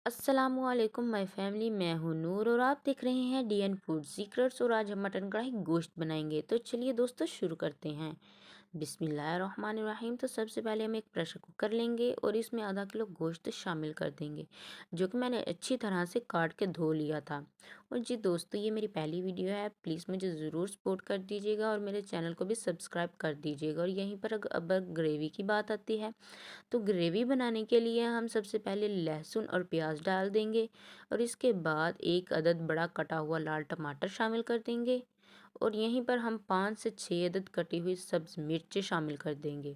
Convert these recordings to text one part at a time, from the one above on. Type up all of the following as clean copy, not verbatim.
अस्सलामुअलैकुम my family. मैं हूँ नूर और आप देख रहे हैं डीएन फूड सीक्रेट्स। और आज हम मटन कढ़ाई गोश्त बनाएंगे। तो चलिए दोस्तों शुरू करते हैं। बिस्मिल्लाहिर्रहमानिर्रहीम। तो सबसे पहले हम एक प्रेशर कुकर लेंगे और इसमें आधा किलो गोश्त शामिल कर देंगे, जो कि मैंने अच्छी तरह से काट के धो लिया था। और जी दोस्तों, ये मेरी पहली वीडियो है, प्लीज़ मुझे ज़रूर सपोर्ट कर दीजिएगा और मेरे चैनल को भी सब्सक्राइब कर दीजिएगा। और यहीं पर अब ग्रेवी की बात आती है, तो ग्रेवी बनाने के लिए हम सबसे पहले लहसुन और प्याज डाल देंगे और इसके बाद एक अदद बड़ा कटा हुआ लाल टमाटर शामिल कर देंगे। और यहीं पर हम 5 से 6 अदद कटी हुई सब्ज मिर्चें शामिल कर देंगे।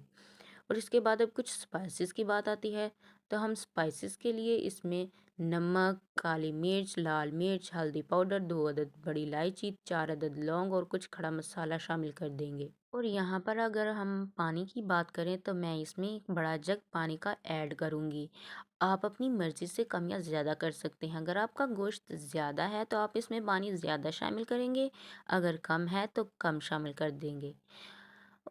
और इसके बाद अब कुछ स्पाइसेस की बात आती है, तो हम स्पाइसेस के लिए इसमें नमक, काली मिर्च, लाल मिर्च, हल्दी पाउडर, 2 अदद बड़ी इलायची, 4 अदद लौंग और कुछ खड़ा मसाला शामिल कर देंगे। और यहाँ पर अगर हम पानी की बात करें तो मैं इसमें एक बड़ा जग पानी का ऐड करूँगी। आप अपनी मर्ज़ी से कम या ज़्यादा कर सकते हैं। अगर आपका गोश्त ज़्यादा है तो आप इसमें पानी ज़्यादा शामिल करेंगे, अगर कम है तो कम शामिल कर देंगे।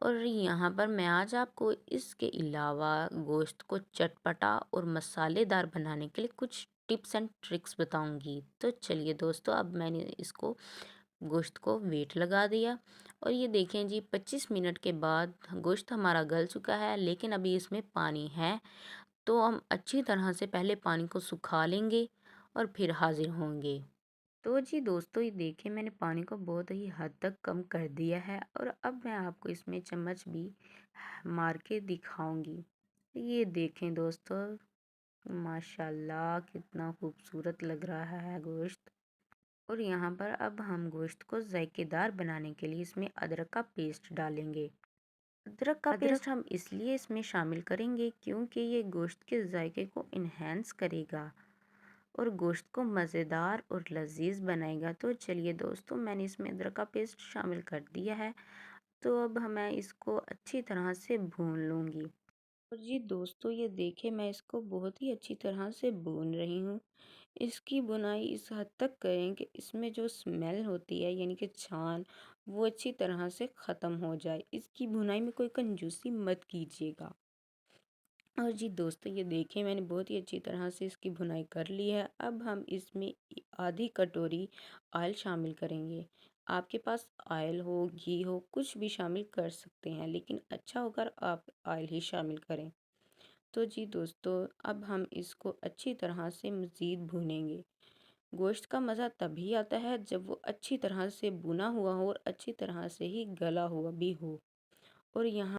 और यहाँ पर मैं आज आपको इसके अलावा गोश्त को चटपटा और मसालेदार बनाने के लिए कुछ टिप्स एंड ट्रिक्स बताऊंगी। तो चलिए दोस्तों, अब मैंने इसको गोश्त को वेट लगा दिया और ये देखें जी, 25 मिनट के बाद गोश्त हमारा गल चुका है, लेकिन अभी इसमें पानी है। तो हम अच्छी तरह से पहले पानी को सुखा लेंगे और फिर हाजिर होंगे। तो जी दोस्तों, ये देखिए मैंने पानी को बहुत ही हद तक कम कर दिया है और अब मैं आपको इसमें चम्मच भी मार के दिखाऊंगी। ये देखें दोस्तों, माशाल्लाह कितना खूबसूरत लग रहा है गोश्त। और यहाँ पर अब हम गोश्त को जायकेदार बनाने के लिए इसमें अदरक का पेस्ट डालेंगे। अदरक का पेस्ट हम इसलिए इसमें शामिल करेंगे क्योंकि ये गोश्त के जायके को इन्हेंस करेगा और गोश्त को मज़ेदार और लजीज बनाएगा। तो चलिए दोस्तों, मैंने इसमें अदरक का पेस्ट शामिल कर दिया है। तो अब मैं इसको अच्छी तरह से भून लूँगी। और जी दोस्तों, ये देखिए मैं इसको बहुत ही अच्छी तरह से भून रही हूँ। इसकी बुनाई इस हद तक करें कि इसमें जो स्मेल होती है यानी कि छान, वो अच्छी तरह से ख़त्म हो जाए। इसकी बुनाई में कोई कंजूसी मत कीजिएगा। और जी दोस्तों, ये देखिए मैंने बहुत ही अच्छी तरह से इसकी भुनाई कर ली है। अब हम इसमें आधी कटोरी ऑयल शामिल करेंगे। आपके पास ऑयल हो, घी हो, कुछ भी शामिल कर सकते हैं, लेकिन अच्छा होकर आप ऑयल ही शामिल करें। तो जी दोस्तों, अब हम इसको अच्छी तरह से मज़ीद भूनेंगे। गोश्त का मज़ा तभी आता है जब वो अच्छी तरह से भुना हुआ हो और अच्छी तरह से ही गला हुआ भी हो। और यहाँ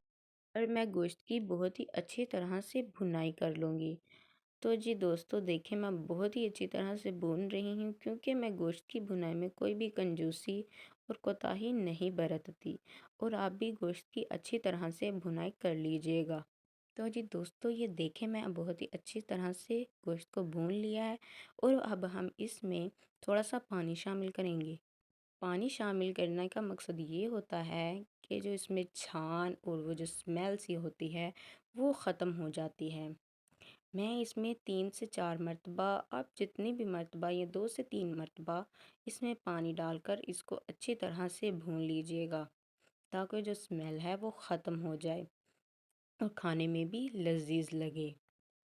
पर मैं गोश्त की बहुत ही अच्छी तरह से भुनाई कर लूँगी। तो जी दोस्तों, देखें मैं बहुत ही अच्छी तरह से भून रही हूँ क्योंकि मैं गोश्त की भुनाई में कोई भी कंजूसी और कोताही नहीं बरतती। और आप भी गोश्त की अच्छी तरह से भुनाई कर लीजिएगा। तो जी दोस्तों, ये देखें मैं बहुत ही अच्छी तरह से गोश्त को भून लिया है और अब हम इसमें थोड़ा सा पानी शामिल करेंगे। पानी शामिल करने का मकसद ये होता है कि जो इसमें छान और वो जो स्मेल सी होती है वो ख़त्म हो जाती है। मैं इसमें 3 से 4 मरतबा, आप जितनी भी मरतबा, या 2 से 3 मरतबा इसमें पानी डालकर इसको अच्छी तरह से भून लीजिएगा, ताकि जो स्मेल है वो ख़त्म हो जाए और खाने में भी लजीज लगे।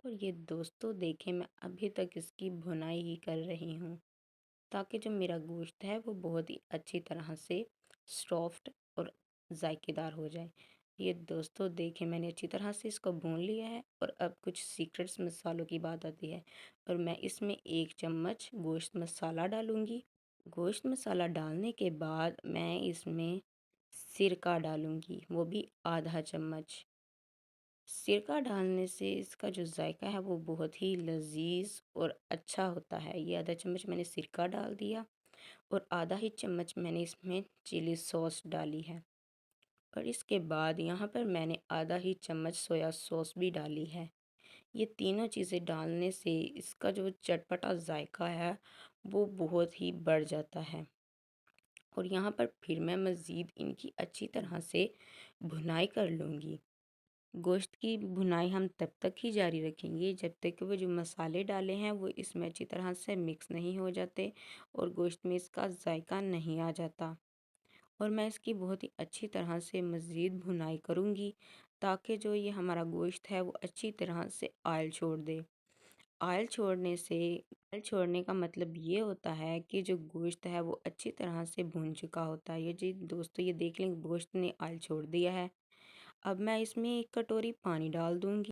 और ये दोस्तों देखें, मैं अभी तक इसकी भुनाई ही कर रही हूँ ताकि जो मेरा गोश्त है वो बहुत ही अच्छी तरह से सॉफ्ट और जायकेदार हो जाए। ये दोस्तों देखें, मैंने अच्छी तरह से इसको भून लिया है और अब कुछ सीक्रेट्स मसालों की बात आती है। और मैं इसमें 1 चम्मच गोश्त मसाला डालूंगी। गोश्त मसाला डालने के बाद मैं इसमें सिरका डालूंगी, वो भी ½ चम्मच। सिरका डालने से इसका जो जायका है वो बहुत ही लजीज और अच्छा होता है। ये ½ चम्मच मैंने सिरका डाल दिया और आधा ही चम्मच मैंने इसमें चिली सॉस डाली है। और इसके बाद यहाँ पर मैंने आधा ही चम्मच सोया सॉस भी डाली है। ये तीनों चीज़ें डालने से इसका जो चटपटा जायका है वो बहुत ही बढ़ जाता है। और यहाँ पर फिर मैं मज़ीद इनकी अच्छी तरह से भुनाई कर लूँगी। गोश्त की भुनाई हम तब तक ही जारी रखेंगे जब तक कि वो जो मसाले डाले हैं वो इसमें अच्छी तरह से मिक्स नहीं हो जाते और गोश्त में इसका जायका नहीं आ जाता। और मैं इसकी बहुत ही अच्छी तरह से मज़ीद भुनाई करूँगी ताकि जो ये हमारा गोश्त है वो अच्छी तरह से ऑयल छोड़ दे। ऑयल छोड़ने का मतलब ये होता है कि जो गोश्त है वो अच्छी तरह से भून चुका होता है। ये जी दोस्तों, ये देख लें गोश्त ने ऑयल छोड़ दिया है। अब मैं इसमें 1 कटोरी पानी डाल दूंगी।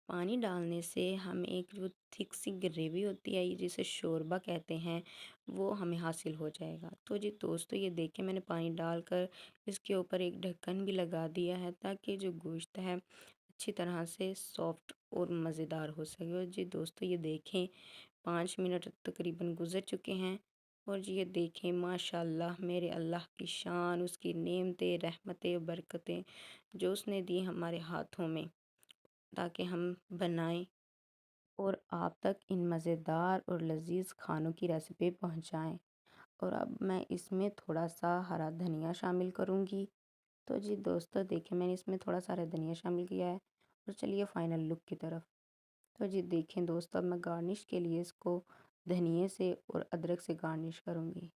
पानी डालने से हमें एक जो थिक सी ग्रेवी होती है, ये जिसे शोरबा कहते हैं, वो हमें हासिल हो जाएगा। तो जी दोस्तों, ये देखें मैंने पानी डालकर इसके ऊपर एक ढक्कन भी लगा दिया है ताकि जो गोश्त है अच्छी तरह से सॉफ्ट और मज़ेदार हो सके। और जी दोस्तों, ये देखें 5 मिनट तकरीबन गुजर चुके हैं। और जी ये देखें माशाल्लाह, मेरे अल्लाह की शान, उसकी नेमतें, रहमतें, बरकतें जो उसने दी हमारे हाथों में ताकि हम बनाएं और आप तक इन मज़ेदार और लजीज खानों की रेसिपी पहुंचाएं। और अब मैं इसमें थोड़ा सा हरा धनिया शामिल करूंगी। तो जी दोस्तों, देखिए मैंने इसमें थोड़ा सा हरा धनिया शामिल किया है। और चलिए फाइनल लुक की तरफ। तो जी देखें दोस्तों, अब मैं गार्निश के लिए इसको धनिए से और अदरक से गार्निश करूंगी।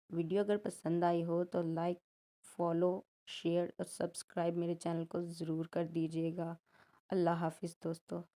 वीडियो अगर पसंद आई हो तो लाइक, फॉलो, शेयर और सब्सक्राइब मेरे चैनल को ज़रूर कर दीजिएगा। अल्लाह हाफिज़ दोस्तों।